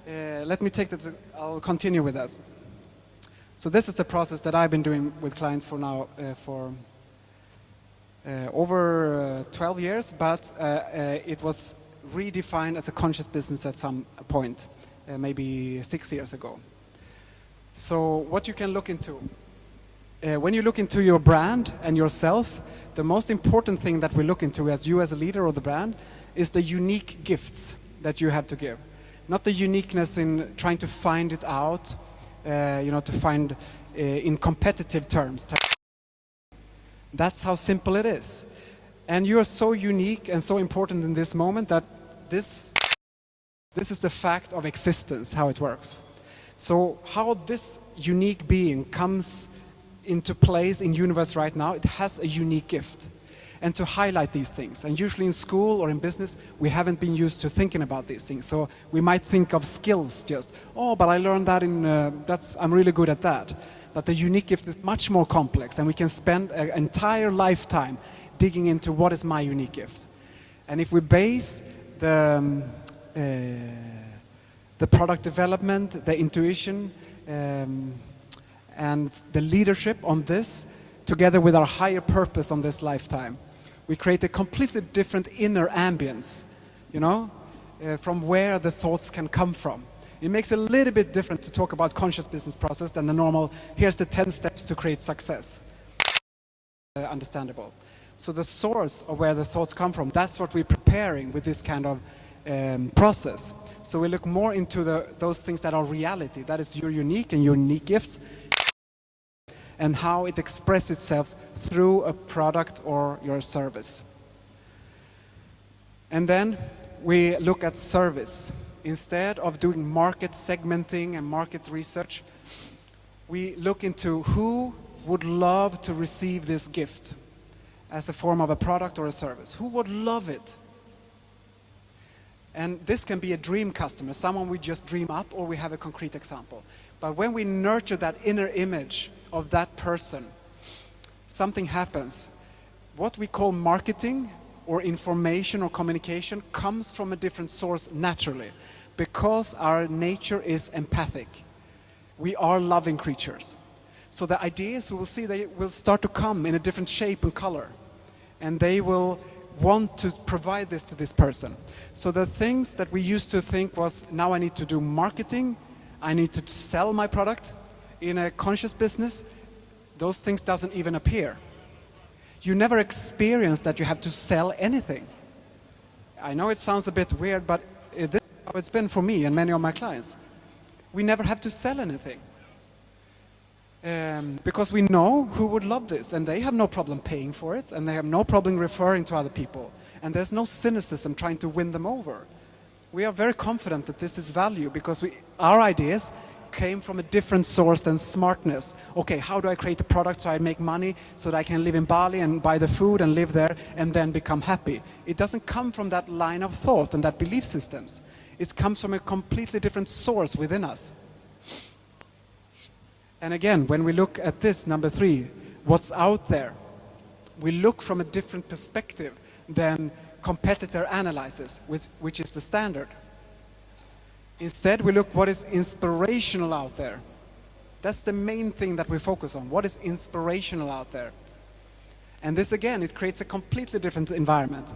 let me take that, I'll continue with that. So this is the process that I've been doing with clients for now, for over 12 years, but it was redefined as a conscious business at some point, maybe 6 years ago. So what you can look into, when you look into your brand and yourself, the most important thing that we look into as you as a leader of the brand is the unique gifts that you have to give. Not the uniqueness in trying to find it out, to find in competitive terms. That's how simple it is. And you are so unique and so important in this moment that this is the fact of existence, how it works. So how this unique being comes into place in universe right now, it has a unique gift. And to highlight these things, and usually in school or in business, we haven't been used to thinking about these things. So we might think of skills just, oh, but I learned that I'm really good at that. But the unique gift is much more complex, and we can spend an entire lifetime digging into what is my unique gift. And if we base the product development, the intuition, and the leadership on this, together with our higher purpose on this lifetime, we create a completely different inner ambience, from where the thoughts can come from. It makes it a little bit different to talk about conscious business process than the normal, here's the 10 steps to create success. Understandable. So the source of where the thoughts come from, that's what we're preparing with this kind of process. So we look more into those things that are reality, that is your unique and your unique gifts, and how it expresses itself through a product or your service. And then we look at service. Instead of doing market segmenting and market research, we look into who would love to receive this gift as a form of a product or a service. Who would love it? And this can be a dream customer, someone we just dream up, or we have a concrete example. But when we nurture that inner image of that person, something happens. What we call marketing or information or communication comes from a different source naturally, because our nature is empathic. We are loving creatures. So the ideas, we will see, they will start to come in a different shape and color. And they will want to provide this to this person. So the things that we used to think was, now I need to do marketing, I need to sell my product. In a conscious business, those things doesn't even appear. You never experience that you have to sell anything. I know it sounds a bit weird, but this is how it's been for me and many of my clients. We never have to sell anything. Because we know who would love this, and they have no problem paying for it, and they have no problem referring to other people. And there's no cynicism trying to win them over. We are very confident that this is value, because our ideas came from a different source than smartness. Okay, how do I create a product so I make money so that I can live in Bali and buy the food and live there and then become happy? It doesn't come from that line of thought and that belief systems. It comes from a completely different source within us. And again, when we look at this, number 3, what's out there, we look from a different perspective than competitor analysis, which is the standard. Instead, we look what is inspirational out there. That's the main thing that we focus on. What is inspirational out there? And this, again, it creates a completely different environment.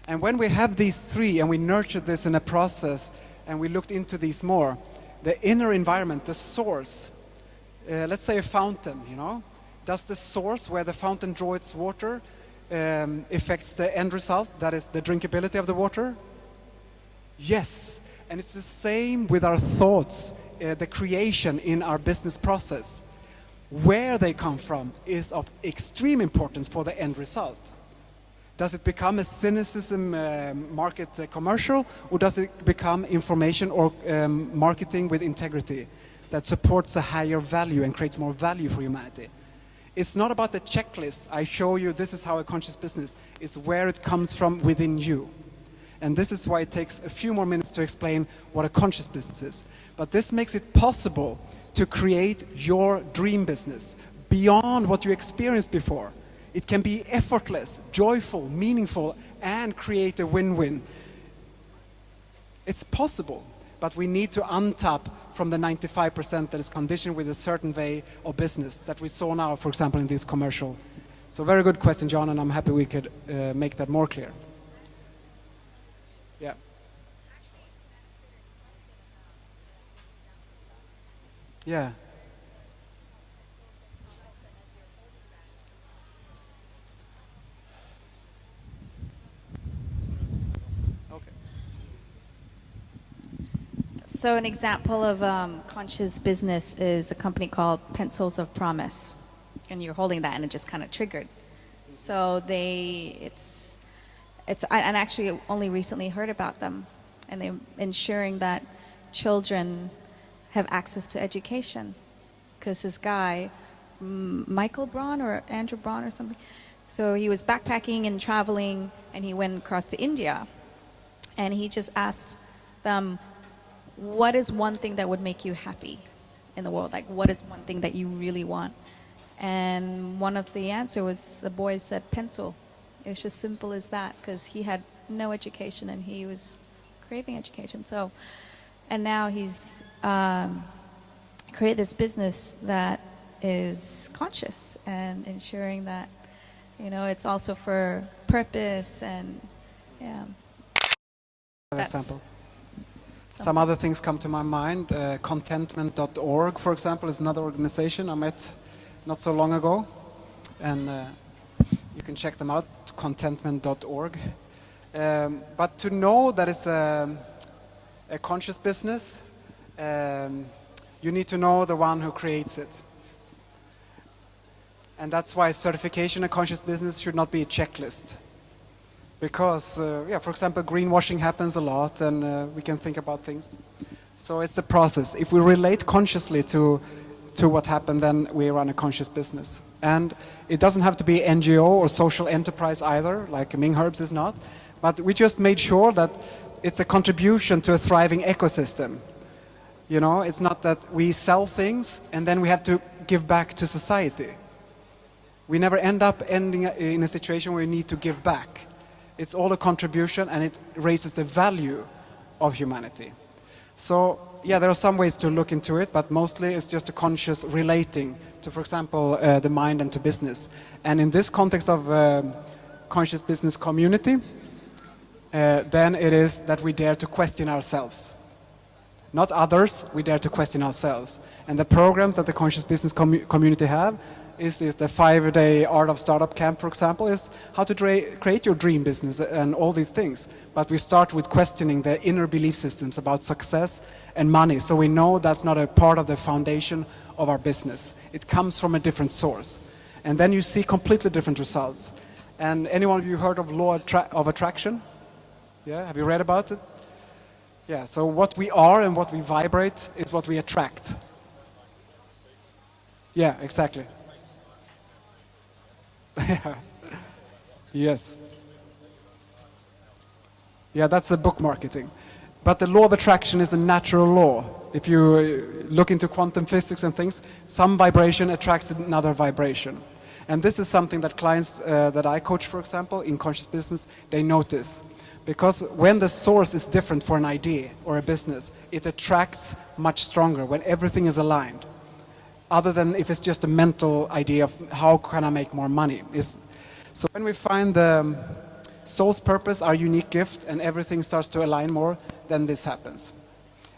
And when we have these 3 and we nurture this in a process and we looked into these more, the inner environment, the source, let's say a fountain, does the source where the fountain draws its water affects the end result, that is the drinkability of the water? Yes. And it's the same with our thoughts, the creation in our business process. Where they come from is of extreme importance for the end result. Does it become a cynicism market commercial, or does it become information or marketing with integrity that supports a higher value and creates more value for humanity? It's not about the checklist. I show you this is how a conscious business is, where it comes from within you. And this is why it takes a few more minutes to explain what a conscious business is. But this makes it possible to create your dream business, beyond what you experienced before. It can be effortless, joyful, meaningful, and create a win-win. It's possible, but we need to untap from the 95% that is conditioned with a certain way of business that we saw now, for example, in this commercial. So very good question, John, and I'm happy we could make that more clear. Yeah. Yeah. So an example of conscious business is a company called Pencils of Promise, and you're holding that, and it just kind of triggered. So I actually only recently heard about them, and they're ensuring that children have access to education. Because this guy, Michael Braun or Andrew Braun or something, so he was backpacking and traveling, and he went across to India, and he just asked them, what is one thing that would make you happy in the world? Like, what is one thing that you really want? And one of the answer was, the boy said pencil. It was just simple as that, because he had no education and he was craving education. So, and now he's created this business that is conscious and ensuring that, you know, it's also for purpose and, yeah. Example. Some other things come to my mind. Contentment.org, for example, is another organization I met not so long ago. And you can check them out, contentment.org. But to know that it's a conscious business, you need to know the one who creates it. And that's why certification in conscious business should not be a checklist. Because, for example, greenwashing happens a lot, and we can think about things. So it's the process. If we relate consciously to what happened, then we run a conscious business. And it doesn't have to be NGO or social enterprise either, like Ming Herbs is not. But we just made sure that it's a contribution to a thriving ecosystem. You know, it's not that we sell things and then we have to give back to society. We never end up ending in a situation where we need to give back. It's all a contribution, and it raises the value of humanity. So, yeah, there are some ways to look into it, but mostly it's just a conscious relating to, for example, the mind and to business. And in this context of conscious business community, then it is that we dare to question ourselves. Not others, we dare to question ourselves. And the programs that the conscious business community have is this, the 5-day Art of Startup camp, for example, is how to create your dream business and all these things. But we start with questioning the inner belief systems about success and money, so we know that's not a part of the foundation of our business. It comes from a different source. And then you see completely different results. And anyone of you heard of law of attraction? Yeah, have you read about it? Yeah, so what we are and what we vibrate is what we attract. Yeah, exactly. Yes. Yeah, that's a book marketing. But the law of attraction is a natural law. If you look into quantum physics and things, some vibration attracts another vibration. And this is something that clients that I coach, for example, in conscious business, they notice. Because when the source is different for an idea or a business, it attracts much stronger when everything is aligned. Other than if it's just a mental idea of how can I make more money. So when we find the soul's purpose, our unique gift, and everything starts to align more, then this happens.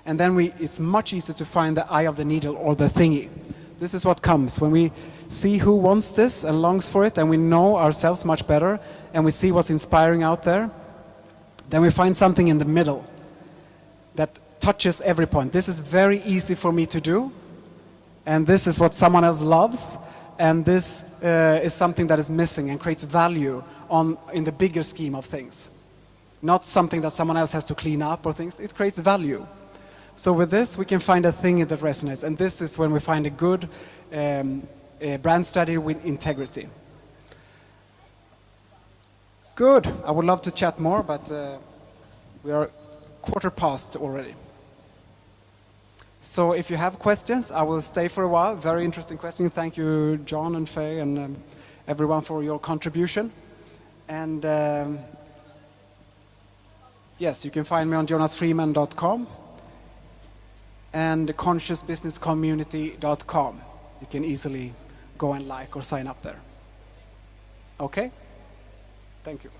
And then it's much easier to find the eye of the needle or the thingy. This is what comes when we see who wants this and longs for it, and we know ourselves much better, and we see what's inspiring out there. Then we find something in the middle that touches every point. This is very easy for me to do, and this is what someone else loves, and this is something that is missing and creates value in the bigger scheme of things. Not something that someone else has to clean up or things. It creates value. So with this, we can find a thing that resonates, and this is when we find a good brand strategy with integrity. Good. I would love to chat more, but we are 1/4 past already. So if you have questions, I will stay for a while. Very interesting question. Thank you, John and Faye and everyone for your contribution. And yes, you can find me on jonasfreeman.com and consciousbusinesscommunity.com. You can easily go and like or sign up there. Okay? Thank you.